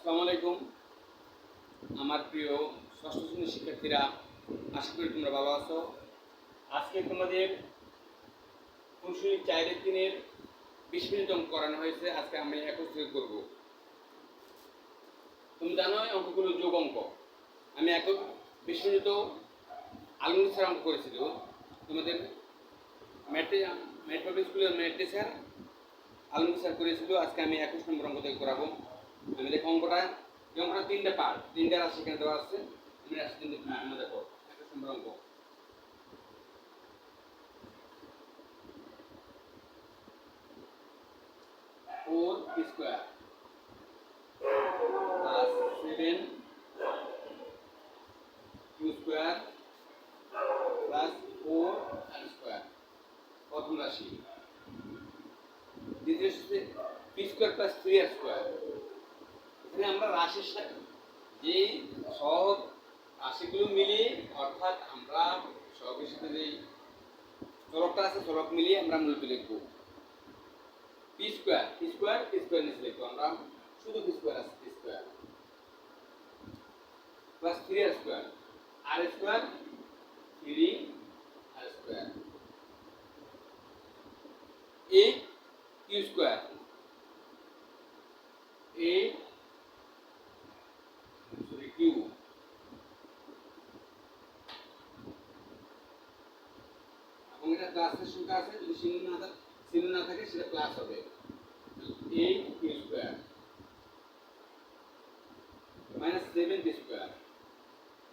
আসসালামু আলাইকুম আমার প্রিয় ষষ্ঠ শ্রেণীর শিক্ষার্থীরা, আশা করি তোমরা ভালো আছো। আজকে তোমাদের অনুশীলনী 4-3 20 মিনিট অঙ্ক করানো হয়েছে। আজকে আমি 21 থেকে করব। তুমি জানো অঙ্কগুলো যোগ অঙ্ক। আমি 20 মিনিটও আলমগীর স্যার অঙ্ক করেছিল তোমাদের ম্যাথ পাবলিক স্কুলের ম্যাথ স্যার আলমগীর স্যার করেছিল। আজকে আমি 21 নম্বর অঙ্ক থেকে করাবো। আমি দেখো অঙ্কটা 3টে পার্ট, 3টে রাশি এখানে দেওয়া আছে। আমি রাশি 3টে দেখো 21 নম্বর অঙ্ক। 4 square plus 7 Q square plus 4 R square প্রথম রাশি। দ্বিতীয় রাশিতে P square plus 3 R square. এখানে আমরা রাশির সাথে যে সহগ রাশিগুলো মিলিয়ে, অর্থাৎ আমরা সহগের সাথে যে চলকটা আছে চলক মিলিয়ে আমরা মূলত লিখবো পি স্কয়ার নিচে লিখবো আমরা, শুধু পি স্কয়ার আছে, P square plus 3 R square, আর square 3 R square, 8 Q square, 8 Q, এবং এটা ক্লাসের সংখ্যা আছে, যদি চিহ্ন না থাকে সেটা ক্লাস হবে। 8 Q square minus 7 P square,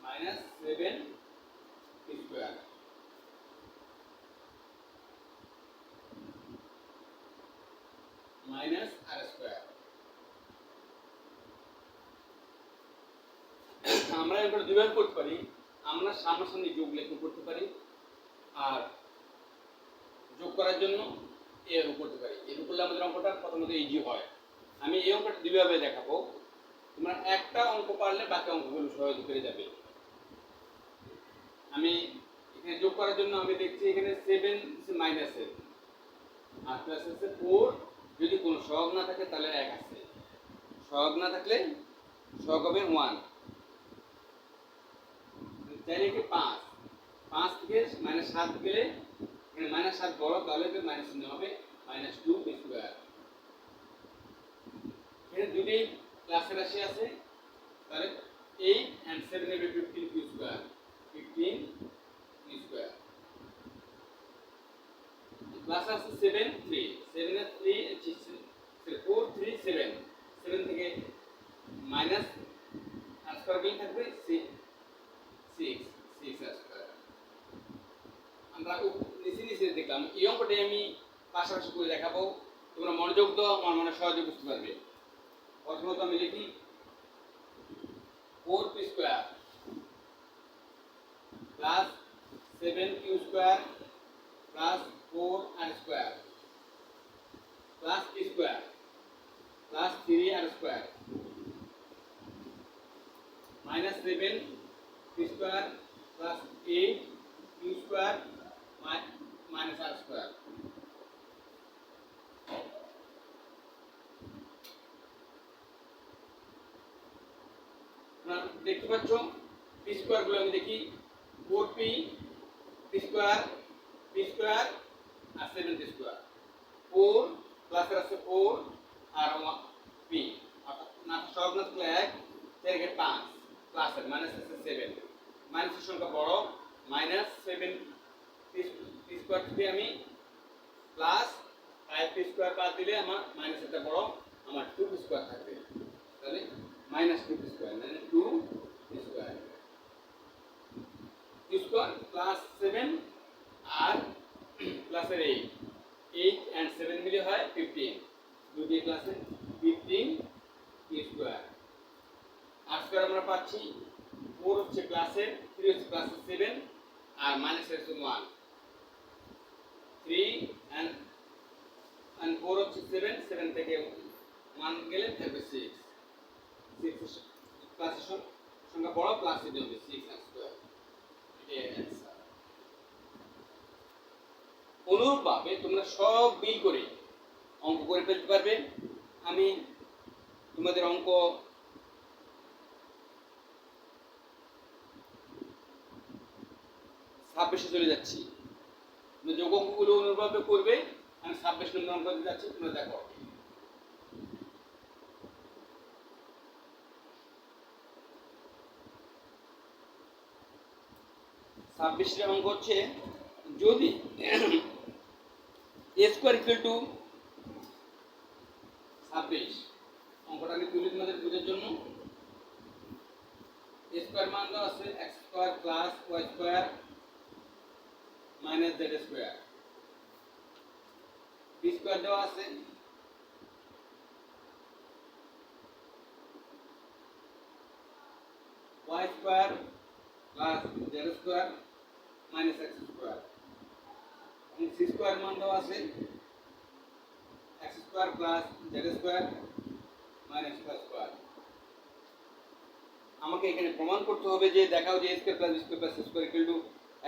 minus 7 P square, minus R square. আমরা এবার দুইভাবে করতে পারি। আমরা সামনাসামনি যোগ লেখা করতে পারি, আর যোগ করার জন্য এর করতে পারি। এর করলে আমাদের অঙ্কটা প্রথমত ইজি হয়। আমি এই অঙ্কটা দুইভাবে দেখাবো। তোমরা একটা অঙ্ক পারলে বাকি অঙ্কগুলো সহজ করে যাবে। আমি এখানে যোগ করার জন্য আমি দেখছি এখানে 7 মাইনাস 7 আর প্লাস আছে 4। যদি কোনো সহগ না থাকে তাহলে 1 আছে, সহগ না থাকলে সহগ হবে 1। তাহলে কি 5 থেকে -7 গেলে এখানে -7 বড়, তাহলে মাইনাস চিহ্ন হবে -2 পি স্কয়ার। এখানে দুটি ক্লাসের রাশি আছে, তাহলে 8 and 7 হবে 15 Q square, 15 Q square plus আছে 7 3 এর 3 4 3 7 7 থেকে মাইনাস আর স্কয়ার গেলে থাকবে 6 আর স্কয়ার। আমরা নিচে দেখলাম। এই অঙ্কটাই আমি পাশাপাশি করে দেখাবো। তোমরা মনোযোগ দাও, আমার মনে সহজে বুঝতে পারবে। প্রথমত আমি লিখি 4 P square plus 7 Q square plus 4 R square plus P square plus 3 R square minus 7 P square plus 8 Q square minus R square. দেখতে পাচ্ছ পি স্কয়ার গুলো আমি দেখি 4 পি স্কয়ার আর 7 পি স্কয়ার, 4 প্লাস আছে 4 আর 1 পি, অর্থাৎ না সহগ না থাকলে 1, 4 এর 5 প্লাস এর মাইনাস আছে 7, মাইনাসের সংখ্যা বড়, -7 পি স্কয়ার থেকে আমি প্লাস 5 পি স্কয়ার বাদ দিলে আমার মাইনাস এটা বড়, আমার 2 পি স্কয়ার থাকবে। তাহলে -2 পি স্কয়ার মানে 2 পি স্কয়ার প্লাস 7 আর প্লাসের 8 and 7 মিলে হয় 15, দুটি ক্লাসে 15 পি স্কয়ার। আর স্কয়ার আমরা পাচ্ছি 4 হচ্ছে ক্লাসের, 3 হচ্ছে ক্লাসের 7 আর মাইনাস হচ্ছে 1, 3 and 4 হচ্ছে 7 থেকে 1 গেলে থাকবে 6 ক্লাসের সংখ্যা বড়, প্লাস দিতে হবে 6 আর স্কয়ার। এটাই অ্যানসার। অনুরূপভাবে তোমরা সব মিল করে অঙ্ক করে ফেলতে পারবে। আমি তোমাদের অঙ্ক 26 চলে যাচ্ছি। তুমি যোগ অঙ্কগুলো অনুভাবে করবে। আমি 26 নম্বর অঙ্ক দিতে যাচ্ছি, তোমরা দেখো। 26 অঙ্ক হচ্ছে যদি a স্কয়ার ইকুয়াল টু 26, অঙ্কটা আমি তুলি তোমাদের বোঝার জন্য। a স্কয়ার মান দেওয়া আছে x square plus y square minus z square, b square দেওয়া আছে y square plus z square minus x square, এবং c স্কয়ার মান দেওয়া আছে x square plus z square minus y square. আমাকে এখানে প্রমাণ করতে হবে যে দেখাও যে a square plus b square plus c square equal to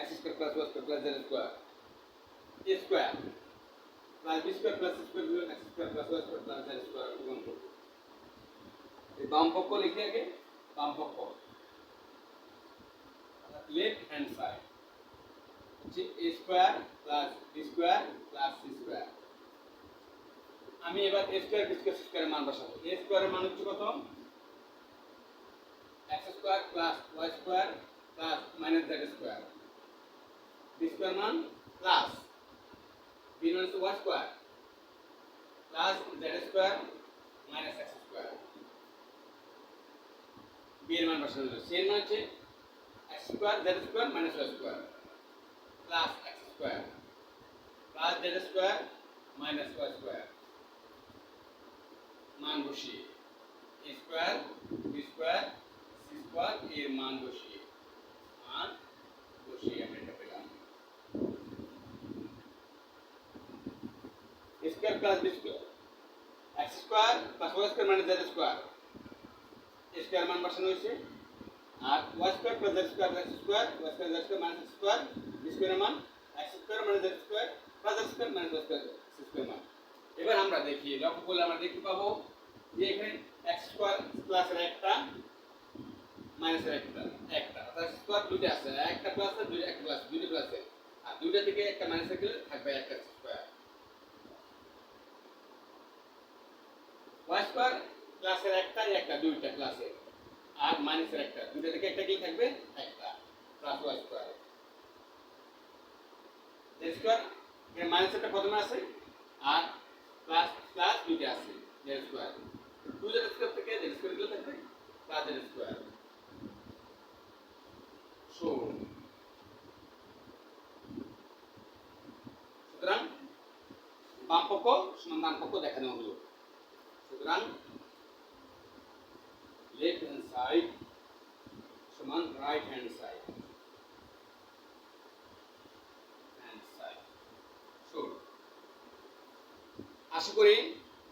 x square plus y square plus z square. a square plus b square plus c square equal x square plus y square plus z square প্রমাণ করব। এই বাম পক্ষ লিখে আগে, বাম পক্ষ left hand side হচ্ছে a square plus b square plus c square. আমি এবার a square b square c স্কয়ারের মান বসাবো। a স্কয়ারের মান হচ্ছে কত? x square plus y square plus minus z square. b square মান প্লাস b মান হচ্ছে y square plus z square minus x square. b এর মান বসানো হলো। c এর মান হচ্ছে x square z square minus y square plus x square plus z square minus y square. মান বসিয়ে a square b square c square এর মান বসিয়ে আমরা এটা পেলাম। a square plus b square x square plus y square minus z square, a square মান বসানো হয়েছে, আর y square plus z square x square y square z square minus x square, b square মান x square minus z square plus z square minus y square c square মান। এবার আমরা দেখি, লক্ষ্য করলে আমরা দেখতে পাবো যে এখানে x স্কয়ার প্লাসের একটা মাইনাসের একটা অর্থাৎ স্কয়ার দুটো আছে, একটা প্লাস আর দুটো একটা প্লাস, দুটো প্লাস আর দুটো থেকে একটা মাইনাস গেলে থাকবে একটা স্কয়ার। y স্কয়ার প্লাসের একটা দুইটা প্লাসের আর মাইনাসের একটা, দুটো থেকে একটা কি থাকবে? একটা plus y square. z square এর মাইনাসেরটা প্রথমে আছে আর প্লাস প্লাস দুটো আছে z স্কয়ার, 2z স্কয়ার থেকে z স্কয়ার গুলো থাকবে প্লাস z স্কয়ার। সুতরাং বাম পক্ষ সমান ডান পক্ষ দেখানো হলো। সুতরাং লেফট হ্যান্ড সাইড সমান রাইট হ্যান্ড সাইড। আশা করি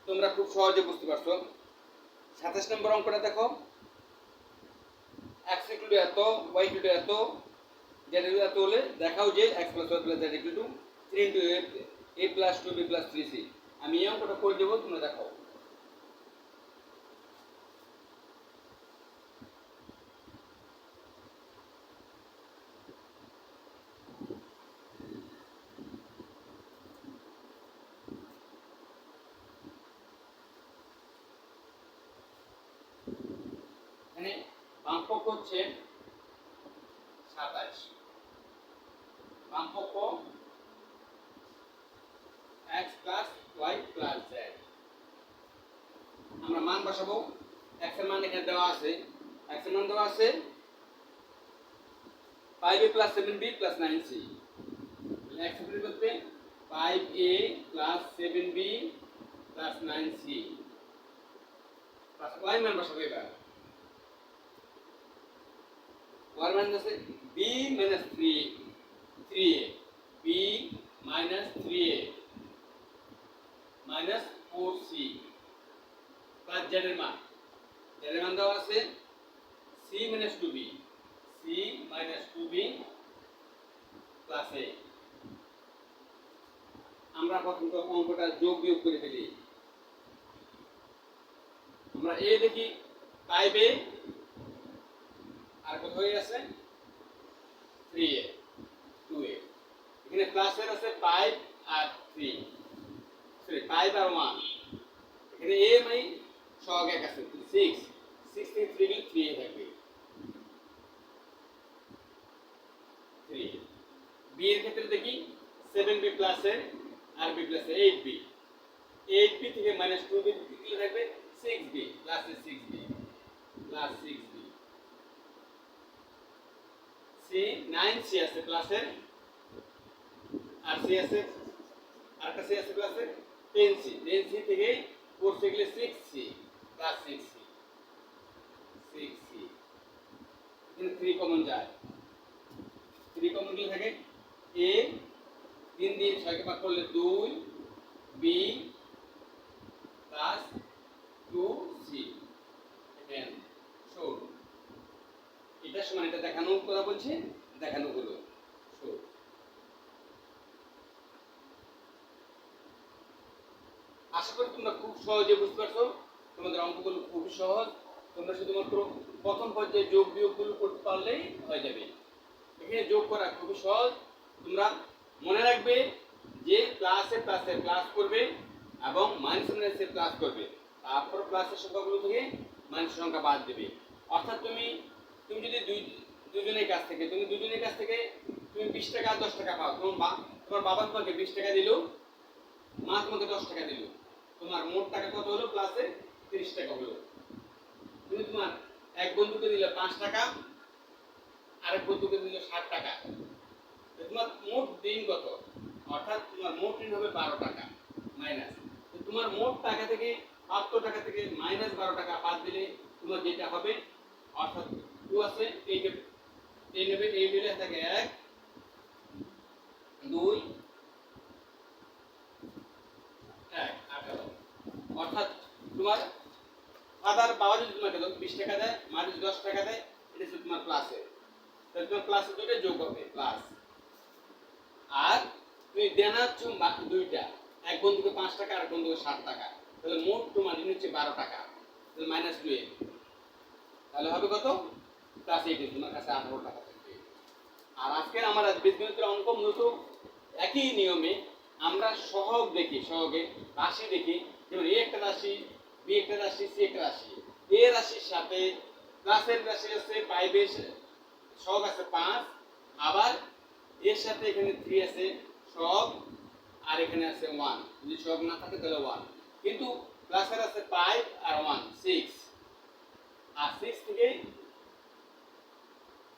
তোমরা খুব সহজে বুঝতে পারছো। 27 নম্বর অঙ্কটা দেখো, x ইকুয়াল টু এত, y ইকুয়াল টু এত, z ইকুয়াল টু এত হলে দেখাও যে x plus y plus z equal to 3 into a plus 2b plus 3c। আমি এই অঙ্কটা করে দেবো, তোমরা দেখো। এখানে বাম পক্ষ হচ্ছে 27, বাম পক্ষ x plus y plus z। আমরা মান বসাবো। x এর মান এখানে দেওয়া আছে, x এর মান দেওয়া আছে 5a plus 7b plus 9c। x এর পরিবর্তে 5a plus 7b plus 9c plus y মান বসাবো। এবার y মান আছে b minus 3a, b minus 3a minus 4c plus z এর মান, z এর মান দেওয়া আছে c minus 2b, c minus 2b plus a। আমরা প্রথম তো অঙ্কটা যোগ বিয়োগ করে ফেলি। আমরা a দেখি 5a আর কত হয়ে আছে 3a, তো এখানে প্লাসের আছে 5 আর 3, সরি 5 আর 1, এখানে a মানে সহগ এক আছে 6, 6 থেকে 3 গেলে 3 থাকবে 3। b এর ক্ষেত্রে দেখি 7b প্লাসের আর b প্লাসের 8b, 8b থেকে মাইনাস 2b কি থাকবে 6b প্লাসের 6b plus 6b। c 9c আছে প্লাসের আর c আছে আরেকটা c আছে প্লাসের 10c, 10c থেকে 4c গেলে 6c প্লাস 6c 6c। এখানে 3 কমন যায়, 3 কমন গেলে থাকে a 3 দিয়ে 6 কে ভাগ করলে 2 b প্লাস 2c এখানে শোর এটা সমান এটা দেখানো কথা বলছে, দেখানো হলো শোর। আশা করি তোমরা খুব সহজে বুঝতে পারছো, তোমাদের অঙ্কগুলো খুবই সহজ, তোমরা শুধুমাত্র প্রথম পর্যায়ে যোগ বিয়োগগুলো করতে পারলেই হয়ে যাবে। এখানে যোগ করা খুবই সহজ, তোমরা মনে রাখবে যে প্লাসে প্লাসে প্লাস করবে এবং মাইনাসে মাইনাসে প্লাস করবে, তারপর প্লাসের সংখ্যাগুলো থেকে মাইনাসের সংখ্যা বাদ দেবে। অর্থাৎ তুমি যদি দুজনের কাছ থেকে তুমি 20 টাকা আর 10 টাকা পাও, তোমার বাবা তোমাকে 20 টাকা দিল, মা তোমাকে 10 টাকা দিল, তোমার মোট টাকা কত হলো প্লাসে 30 টাকা হলো। তুমি তোমার এক বন্ধুকে দিলে 5 টাকা, আরেক বন্ধুকে দিলে 60 টাকা, তোমার মোট দিন কত, অর্থাৎ তোমার মোট ঋণ হবে 12 টাকা মাইনাস। তোমার মোট টাকা থেকে 72 টাকা থেকে মাইনাস 12 টাকা বাদ দিলে তোমার যেটা হবে, অর্থাৎ 2 আছে এই নেবে এই দিলে থাকে 1 2 1 18, অর্থাৎ তোমার ফাদার বাবা যদি তোমাকে 20 টাকা দেয়, মা যদি 10 টাকা দেয়, এটা হচ্ছে তোমার প্লাসে, তাহলে তোমার প্লাসে দুটো যোগ হবে প্লাস। আর তুমি দেনা বাকি দুইটা, এক বন্ধুকে 5 টাকা আর এক বন্ধুকে 60 টাকা, তাহলে মোট তোমার ঋণ হচ্ছে 12 টাকা, তাহলে মাইনাস 2, তাহলে হবে কত প্লাস 8, তোমার কাছে 18 টাকা থাকবে। আর আজকের আমার বীজগণিতের অঙ্ক মূলত একই নিয়মে আমরা সহগ দেখি, সহগে রাশি দেখি, যেমন a একটা রাশি, b একটা রাশি, c একটা রাশি। a রাশির সাথে প্লাসের রাশি আছে 5 এর সহগ আছে 5, আবার এর সাথে এখানে 3 আছে সহগ, আর এখানে আছে 1, যদি সহগ না থাকে তাহলে 1, কিন্তু প্লাসের আছে 5 আর 1 6, আর 6 থেকে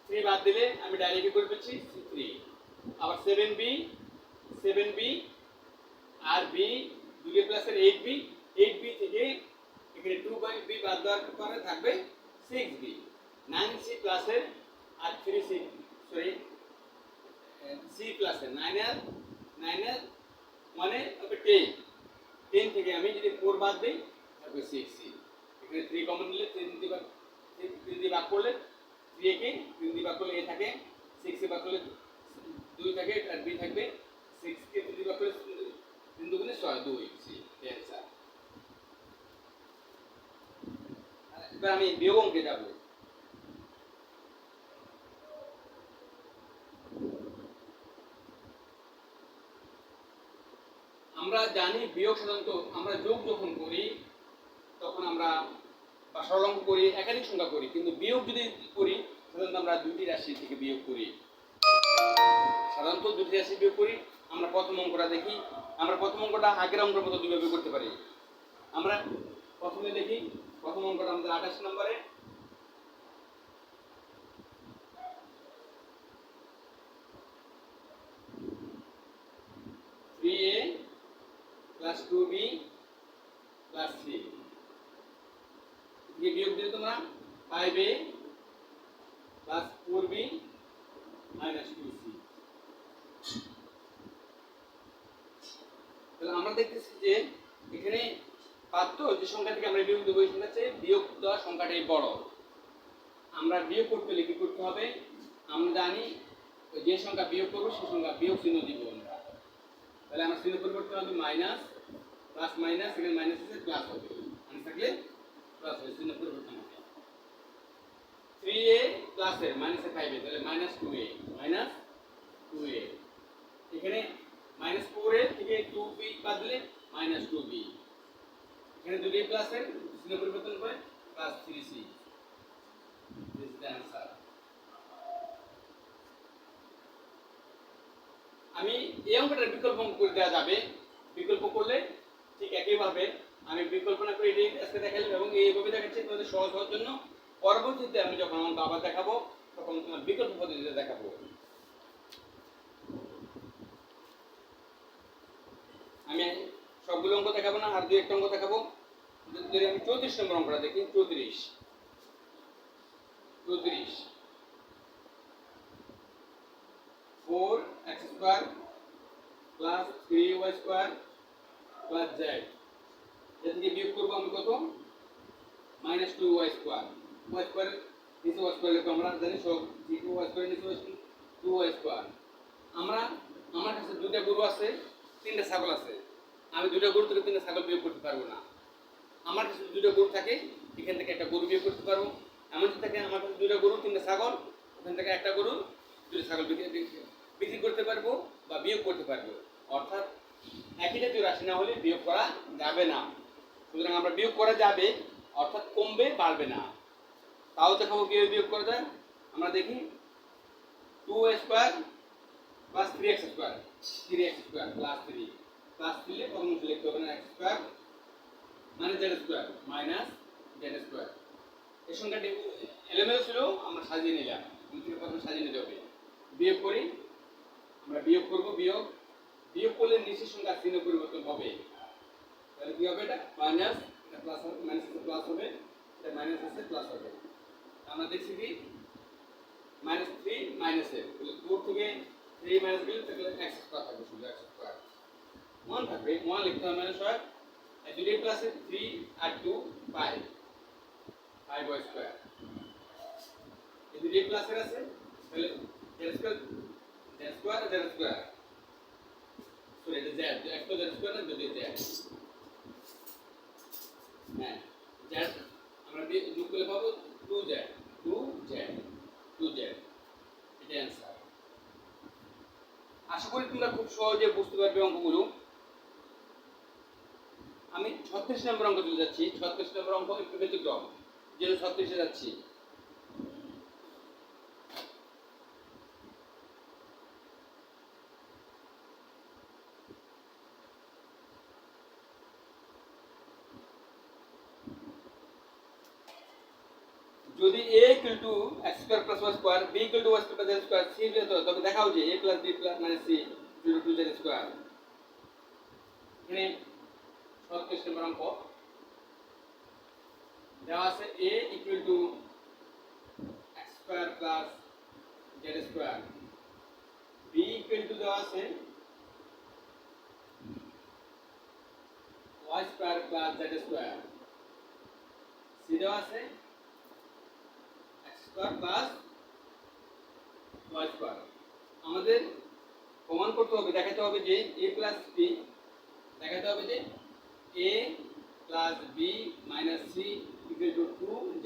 3 বাদ দিলে আমি ডাইরেক্টলি করে ফেলছি 3। আবার 7b আর b দুই প্লাসের 8b থেকে এখানে 2/b বাদ দেওয়ার পরে থাকবে 6b, 9c প্লাসের আর 3c সরি c প্লাসের 9 এর মানে হবে 10 থেকে আমি যদি 4 বাদ দেই থাকবে 6c। এখানে 3 কমন নিলে 3 দিয়ে ভাগ করলে 3 কে 3 দিয়ে ভাগ করলে a থাকে, 6 এ ভাগ করলে 2 থাকে আর b থাকবে, 6 কে 3 দিয়ে ভাগ করলে 3 দুগুণে 6 2c অ্যানসার। এবার আমি বিয়োগ অঙ্কে যাব। আমরা জানি বিয়োগ সাধারণত আমরা যোগ যখন করি তখন আমরা বা সরল অঙ্ক করি একাধিক সংখ্যা করি, কিন্তু বিয়োগ যদি করি সাধারণত আমরা দুটি রাশি থেকে বিয়োগ করি, সাধারণত দুটি রাশি বিয়োগ করি। আমরা প্রথম অঙ্কটা দেখি, আমরা প্রথম অঙ্কটা আগের অঙ্কের মতো দুইভাবে করতে পারি। আমরা প্রথমে দেখি প্রথম অঙ্কটা আমাদের 28 নম্বরে, + 2b + 3 দিয়ে বিয়োগ দিলে তোমরা 5a + 4b - 2c। তাহলে আমরা দেখতেছি যে এখানে পাত্র যে সংখ্যা থেকে আমরা বিয়োগ দেব এই সংখ্যা চেয়ে বিয়োগ দেওয়া সংখ্যাটাই বড়। আমরা বিয়োগ করতে হলে কি করতে হবে, আমরা জানি যে সংখ্যা বিয়োগ করব সেই সংখ্যা বিয়োগ চিহ্ন দিব আমরা। তাহলে আমরা চিহ্ন পরিবর্তন হবে মাইনাস প্লাস মাইনাস, এখানে মাইনাস আছে প্লাস হবে, মাইনাস থাকলে প্লাস হবে, চিহ্ন পরিবর্তন হবে। 3a প্লাসের মাইনাসে 5a, তাহলে -2a এখানে -4 এর থেকে 2b বাদ দিলে -2b, এখানে দুটি প্লাসের চিহ্ন পরিবর্তন করে +3c। This is the answer. আমি এই অঙ্কটার বিকল্প করে দেওয়া যাবে, বিকল্প করলে ঠিক একইভাবে আমি বিকল্পনা করে এটাই আজকে দেখালাম এবং এইভাবে দেখাচ্ছি তোমাদের সহজ হওয়ার জন্য। পরবর্তীতে আমি যখন অঙ্ক আবার দেখাবো তখন তোমার বিকল্প পদ্ধতিতে দেখাবো। আমি সবগুলো অঙ্ক দেখাবো না, আর দুই একটা অঙ্ক দেখাবো। যদি আমি 34 নম্বর অঙ্কটা দেখি, 34 4x² plus 3y² plus z, এর থেকে বিয়োগ করবো আমি কত? -2y²। y² নিচে y² লিখবো, আমরা জানি সব 2y² নিচে 2y²। আমার কাছে দুইটা গরু আছে, তিনটা ছাগল আছে, আমি দুইটা গরু থেকে তিনটা ছাগল বিয়োগ করতে পারবো না। আমার কাছে দুইটা গরু থাকে, এখান থেকে একটা গরু বিয়োগ করতে পারবো। এমন থাকে আমার কাছে দুইটা গরু তিনটা ছাগল, ওখান থেকে একটা গরু দুইটা ছাগল বিক্রি করতে পারবো বা বিয়োগ করতে পারবো। অর্থাৎ একই জাতীয় রাশি না হলে বিয়োগ করা যাবে না। সুতরাং আমরা বিয়োগ করা যাবে, অর্থাৎ কমবে, বাড়বে না। তাও দেখাবো কিভাবে বিয়োগ করা যায়। আমরা দেখি 2y² plus 3x² 3x² plus 3 plus 3 প্রথম লিখতে হবে না, x² মানে z² মাইনাস z²। এই সংখ্যাটি এলোমেলো ছিল, আমরা সাজিয়ে নিলাম, প্রথমে সাজিয়ে নিতে হবে। বিয়োগ করি, আমরা বিয়োগ করব, বিয়োগ করলে নিচের সংখ্যার চিহ্ন পরিবর্তন হবে। তাহলে কি হবে? এটা মাইনাস, এটা প্লাস হবে, মাইনাস থেকে প্লাস হবে, এটা মাইনাস আছে প্লাস হবে। আমরা দেখছি কি -3 মাইনাসের, তাহলে 4 থেকে 3 মাইনাস গেলে তাহলে x² থাকবে, শুধু x²। 1 থাকবে, 1 লিখতে হবে মানে সব এই দুটোই প্লাসে 3 আর 2 5 5y²। এই দুটোই প্লাসের আছে, তাহলে z² আর z², সরি এটা z, একটা z² না দুটোই z। হ্যাঁ, z আমরা যোগ করলে পাবো 2z, এটা অ্যান্সার। আশা করি তোমরা খুব সহজে বুঝতে পারবে অঙ্কগুলো। আমি 36 নম্বর অঙ্ক চলে যাচ্ছি। 36 নম্বর অঙ্ক একটু ব্যতিক্রম, যেন 36 এ যাচ্ছি। যদি a = x² + y², b = y² + z², c তবে দেখাও যে a + b - c = 2z²। এখানে 36 নম্বর অঙ্ক দেওয়া আছে a = x² + z², b দেওয়া আছে y² + z², c দেওয়া আছে x² + y²। আমাদের প্রমাণ করতে হবে, দেখাতে হবে যে a + b, দেখাতে হবে যে a + b - c = 2z²,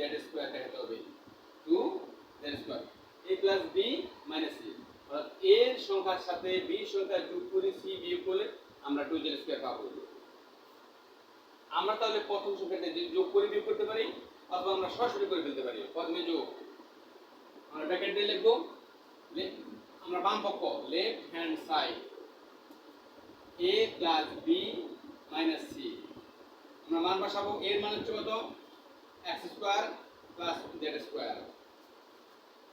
দেখাতে হবে 2z²। a + b - c, অর্থাৎ a এর সংখ্যার সাথে b সংখ্যা যোগ করে c বিয়োগ করলে আমরা 2z² পাবো। আমরা তাহলে প্রথম সংখ্যাটা যোগ করে বিয়োগ করতে পারি, অথবা আমরা সরাসরি করে ফেলতে পারি। প্রথমে যোগ, আমরা ব্র্যাকেট দিয়ে লিখব, আমরা বাম পক্ষ left hand side a + b - c, আমরা মান বসাবো। a এর মান হচ্ছে কত? x² + z²,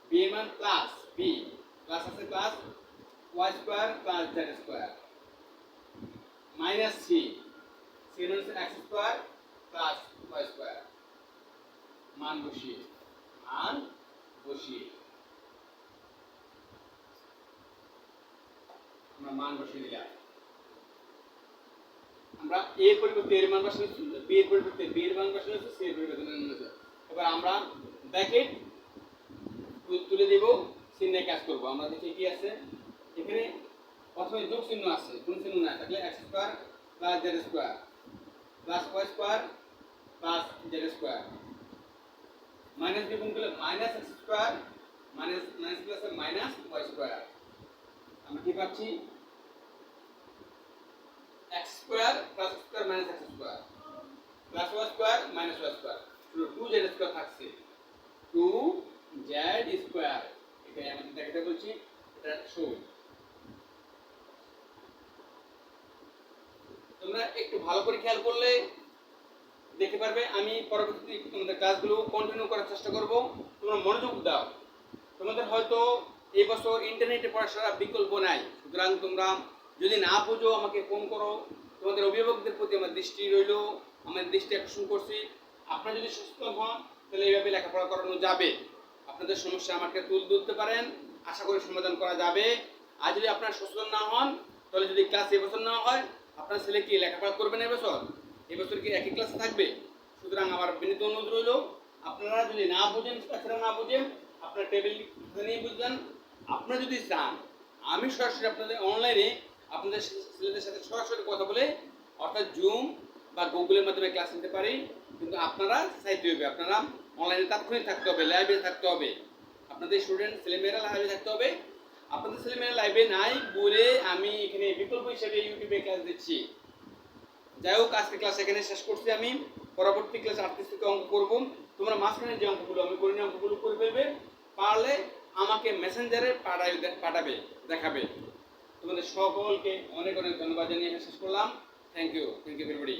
b এর মান প্লাস b প্লাস আছে plus y² + z² minus c, c এর মান হচ্ছে x² + y²। মান বসিয়ে আমরা মান বসিয়ে দিলাম। আমরা a এর পরিবর্তে এর মান বসাচ্ছি, b এর পরিবর্তে b এর মান বসাচ্ছি, c এর পরিবর্তে n বসাচ্ছি। এবার আমরা ব্র্যাকেট তুলে দেব, চিহ্নে কাজ করব। আমরা দেখি কি আছে এখানে। প্রথমে যোগ চিহ্ন আছে, কোন চিহ্ন না থাকলে x² + z² plus y² plus z² minus দিয়ে গুণ করলে -x² মাইনাস প্লাস -y²। আমরা কি পাচ্ছি? x square plus square minus x square plus y square minus y square 2z square থাকছে 2z স্কয়ার এটাই আমাদের দেখাতে বলছি এটা শো তোমরা একটু ভালো করে খেয়াল করলে দেখতে পারবে আমি পরবর্তী তোমাদের ক্লাসগুলো কন্টিনিউ করার চেষ্টা করব তোমরা মনোযোগ দাও তোমাদের হয়তো এই বছর ইন্টারনেটে পড়াশোনার বিকল্প নাই সুতরাং তোমরা যদি না বুঝো আমাকে ফোন করো তোমাদের অভিভাবকদের প্রতি আমার দৃষ্টি রইল আমার দৃষ্টি আকর্ষণ করছি আপনারা যদি সচেতন হন তাহলে এইভাবে লেখাপড়া করানো যাবে আপনাদের সমস্যা আমাকে তুলে ধরতে পারেন আশা করি সমাধান করা যাবে আর যদি আপনারা সচেতন না হন তাহলে যদি ক্লাস এবছর না হয় আপনার ছেলে কি লেখাপড়া করবেন এবছর কি একই ক্লাসে থাকবে সুতরাং আমার বিনীত অনুরোধ রইল আপনারা যদি না বুঝেন তাছাড়া না বুঝেন আপনার টেবিল নিয়ে বুঝবেন আপনারা যদি চান আমি সরাসরি আপনাদের অনলাইনে আপনাদের ছেলেদের সাথে সরাসরি কথা বলে অর্থাৎ জুম বা গুগলের মাধ্যমে ক্লাস নিতে পারি কিন্তু আপনারা চাইতে হবে আপনারা অনলাইনে তাৎক্ষণিক থাকতে হবে লাইভে থাকতে হবে আপনাদের স্টুডেন্ট ছেলেমেয়েরা লাইভে থাকতে হবে আপনাদের ছেলেমেয়েরা লাইভে নাই বলে আমি এখানে বিকল্প হিসেবে ইউটিউবে ক্লাস দিচ্ছি যাই হোক আজকে ক্লাস এখানে শেষ করছি আমি পরবর্তী ক্লাস 38 থেকে অঙ্ক করব তোমরা মাঝখানে যে অঙ্কগুলো আমি করিনি অঙ্কগুলো করে ফেলবে পারলে আমাকে মেসেঞ্জারে পাঠাবে দেখাবে তোমাদের সকলকে অনেক অনেক ধন্যবাদ জানিয়ে শেষ করলাম থ্যাংক ইউ এভরিবডি